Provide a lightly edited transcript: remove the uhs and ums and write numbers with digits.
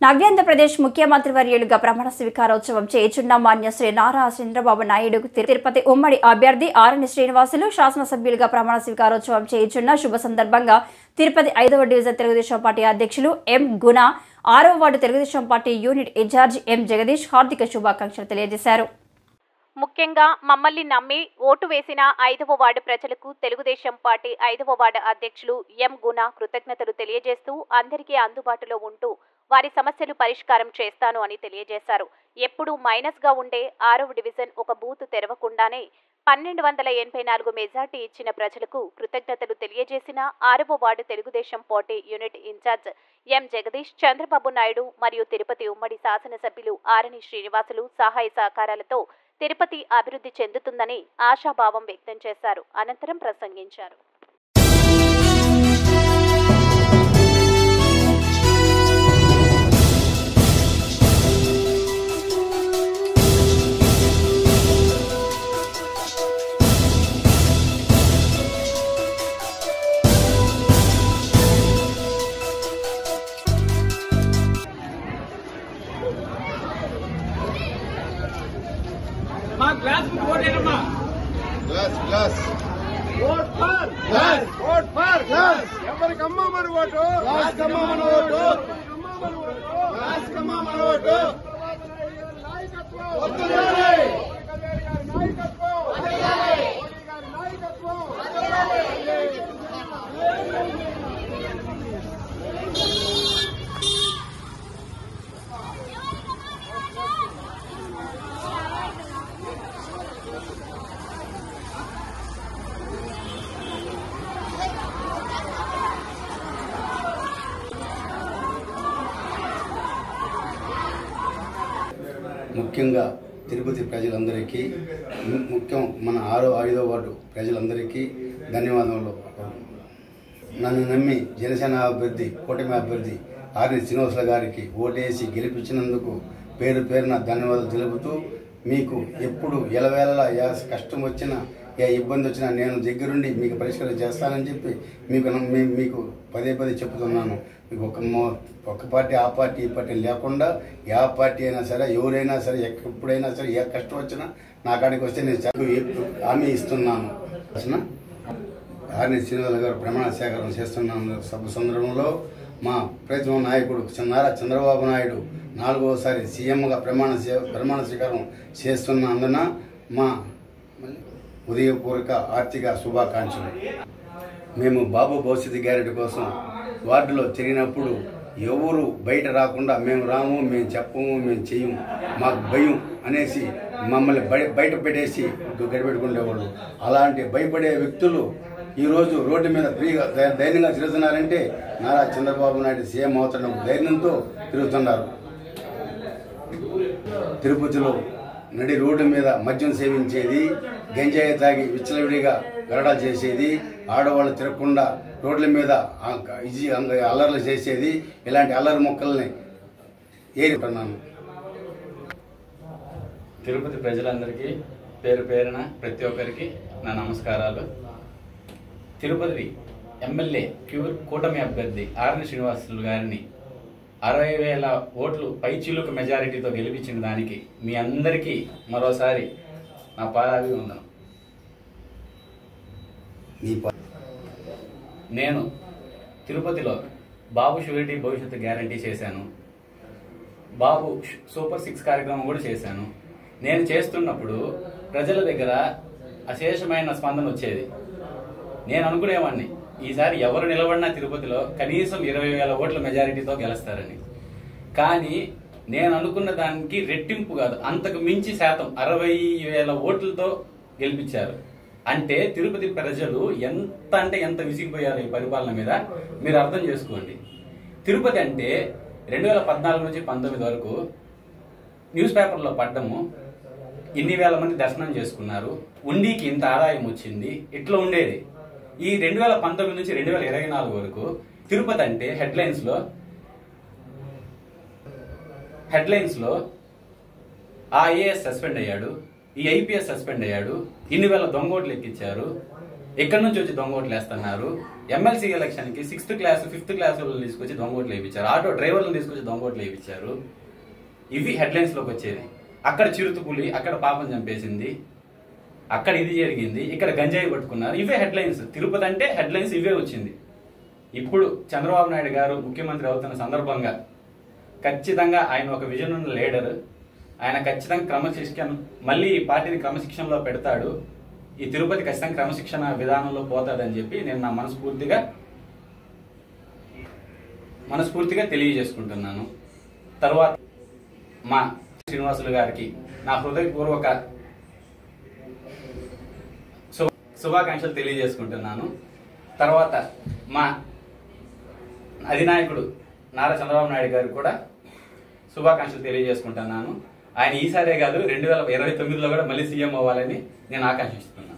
నవ్యాంధ్రప్రదేశ్ ముఖ్యమంత్రి వర్యులుగా ప్రమాణ స్వీకారోత్సవం చేయుచున్న మాన్య శ్రీ నారా చంద్రబాబు నాయుడు తిరుపతి ఉమ్మడి అభ్యర్థి ఆరణి శ్రీనివాసులు శాసనసభ్యులుగా ప్రమాణ స్వీకారోత్సవం చేయుచున్న శుభ సందర్భంగా తిరుపతి 5వ డివిజన్ తెలుగుదేశం పార్టీ అధ్యక్షులు ఎం గుణ 6వ ward Telugu Desam party unit incharge M Jagadish హార్దిక శుభాకాంక్షలు తెలియజేశారు. ముఖ్యంగా మమ్మల్ని నమ్మి ఓటు వేసిన 5వ వార్డు ప్రజలకు తెలుగుదేశం పార్టీ 5వ వార్డు అధ్యక్షులు ఎం గుణ కృతజ్ఞతలు తెలియజేస్తూ అందరికీ అందుబాటులో ఉంటూ వారి సమస్యలు పరిష్కారం చేస్తాను అని తెలియజేశారు. ఎప్పుడూ మైనస్గా ఉండే 6వ డివిజన్ ఒక బూత్ తెరవకుండానే 1284 మెజార్టీ ఇచ్చిన ప్రజలకు కృతజ్ఞతలు తెలియజేసిన 6వ ward Telugu Desam party unit incharge M Jagadish, Chandrababu Naidu మరియు తిరుపతి ఉమ్మడి శాసనసభ్యులు ఆరణి శ్రీనివాసులు సహాయ సహకారాలతో తిరుపతి అభివృద్ధి చెందుతుందని ఆశాభావం వ్యక్తం చేశారు. అనంతరం ప్రసంగించారు. ग्लास वोट ग्लास वोट पर ग्लास ఎవరికమ్మ మన ఓటు గ్లాస్ కమ్మ మన ఓటు గ్లాస్ కమ్మ మన ఓటు నాయకత్వం వదలాలి నాయకత్వం వదలాలి నాయకత్వం వదలాలి. ముఖ్యంగా తిరుపతి ప్రజలందరికీ ముఖ్యం మన 5వ వార్డు ప్రజలందరికీ ధన్యవాదములు. నన్ను నమ్మి జనసేన అభ్యర్థి కూటమి అభ్యర్థి ఆరణి శ్రీనివాసులు గారికి ఓటేసి గెలిపించినందుకు పేరు పేరున ధన్యవాదాలు తెలుపుతూ మీకు ఎప్పుడు ఎలవేళలా ఏ కష్టం వచ్చినా ఏ ఇబ్బంది వచ్చినా నేను దగ్గరుండి మీకు పరిష్కారం చేస్తానని చెప్పి మీకు పదే చెప్తున్నాను. మీకు ఒక పార్టీ ఆ పార్టీ ఈ పార్టీ లేకుండా ఏ పార్టీ అయినా సరే ఎవరైనా సరే ఎప్పుడైనా సరే ఏ కష్టం వచ్చినా నా కాడికి వస్తే నేను హామీ ఇస్తున్నాను. ఆరణి శ్రీనివాసులు గారు ప్రమాణ స్వీకారం చేస్తున్నాను. సభ సందర్భంలో మా ప్రతిమ నాయకుడు నారా చంద్రబాబు నాయుడు 4వసారి సీఎంగా ప్రమాణ స్వీకారం చేస్తున్నందున మా ఉదయపూర్వక ఆర్థిక శుభాకాంక్షలు. మేము బాబు భవిష్యత్తు గ్యారెంటీ కోసం వార్డులో తిరిగినప్పుడు ఎవరు బయట రాకుండా మేము రాము, మేము చెప్పము, మేము చెయ్యము, మాకు భయం అనేసి మమ్మల్ని బయట పెట్టేసి గడిపెట్టుకునేవాళ్ళు. అలాంటి భయపడే వ్యక్తులు ఈరోజు రోడ్డు మీద ఫ్రీగా ధైర్యంగా తిరుగుతున్నారంటే నారా చంద్రబాబు నాయుడు సీఎం అవుతున్న ధైర్యంతో తిరుగుతున్నారు. తిరుపతిలో నడి రోడ్డు మీద మద్యం సేవించేది, గంజాయి తాగి విచ్చలవిడిగా గరడాలు చేసేది, ఆడవాళ్ళు తిరగకుండా రోడ్ల మీద అల్లర్లు చేసేది, ఇలాంటి అల్లరి మొక్కల్ని ఏరుకున్నాను. తిరుపతి ప్రజలందరికీ పేరు పేరున ప్రతి ఒక్కరికి నా నమస్కారాలు. తిరుపతి ఎమ్మెల్యే కూటమి అభ్యర్థి ఆరణి శ్రీనివాసులు గారిని 60,000 ఓట్లు పైచిలుకు మెజారిటీతో గెలిపించిన దానికి మీ అందరికీ మరోసారి నా పాదాభివందనం. నేను తిరుపతిలో బాబు షూరిటీ భవిష్యత్తు గ్యారంటీ చేశాను. బాబు సూపర్ 6 కార్యక్రమం కూడా చేశాను. నేను చేస్తున్నప్పుడు ప్రజల దగ్గర అశేషమైన స్పందన వచ్చేది. నేను అనుకునేవాడిని ఈసారి ఎవరు నిలబడినా తిరుపతిలో కనీసం 20,000 ఓట్ల మెజారిటీతో గెలుస్తారని. కానీ నేను అనుకున్న దానికి రెట్టింపు కాదు, అంతకు మించి శాతం 60,000 ఓట్లతో గెలిపించారు. అంటే తిరుపతి ప్రజలు ఎంత విసిగిపోయారు ఈ పరిపాలన మీద మీరు అర్థం చేసుకోండి. తిరుపతి అంటే 2014 నుంచి 19 వరకు న్యూస్ పేపర్లో పడ్డము, ఇన్ని వేల మంది దర్శనం చేసుకున్నారు, ఉండికి ఇంత ఆదాయం వచ్చింది, ఇట్లా ఉండేది. ఈ 2019 నుంచి 2024 వరకు తిరుపతి అంటే హెడ్లైన్స్ లో ఆ ఐఏఎస్ సస్పెండ్ అయ్యాడు, ఈ ఐపీఎస్ సస్పెండ్ అయ్యాడు, ఇన్ని వేల దొంగోట్లు ఎక్కించారు, ఎక్కడి నుంచి వచ్చి దొంగ ఓట్లు వేస్తున్నారు. ఎమ్మెల్సీ ఎలక్షన్ కి 6th క్లాస్ 5th క్లాస్ వాళ్ళని తీసుకొచ్చి దొంగ ఓట్లు వేయించారు. ఆటో డ్రైవర్లను తీసుకొచ్చి దొంగ ఓట్లు వేయించారు. ఇవి హెడ్లైన్స్ లోకి వచ్చేది. అక్కడ చిరుతుపులి, అక్కడ పాపం చంపేసింది, అక్కడ ఇది జరిగింది, ఇక్కడ గంజాయి పట్టుకున్నారు. ఇవే హెడ్లైన్స్. తిరుపతి అంటే హెడ్లైన్స్ ఇవే వచ్చింది. ఇప్పుడు చంద్రబాబు నాయుడు గారు ముఖ్యమంత్రి అవుతున్న సందర్భంగా ఖచ్చితంగా ఆయన ఒక విజన్ ఉన్న లీడర్. ఆయన ఖచ్చితంగా క్రమశిక్షణ, మళ్ళీ ఈ పార్టీని క్రమశిక్షణలో పెడతాడు. ఈ తిరుపతి ఖచ్చితంగా క్రమశిక్షణ విధానంలో పోతాడని చెప్పి నేను నా మనస్ఫూర్తిగా తెలియజేసుకుంటున్నాను. తర్వాత మా శ్రీనివాసులు గారికి నా హృదయపూర్వక శుభాకాంక్షలు తెలియజేసుకుంటున్నాను. తర్వాత మా అధినాయకుడు నారా చంద్రబాబు నాయుడు గారికి కూడా శుభాకాంక్షలు తెలియజేసుకుంటున్నాను. ఆయన ఈసారే కాదు 2029లో కూడా మళ్ళీ సీఎం అవ్వాలని నేను ఆకాంక్షిస్తున్నాను.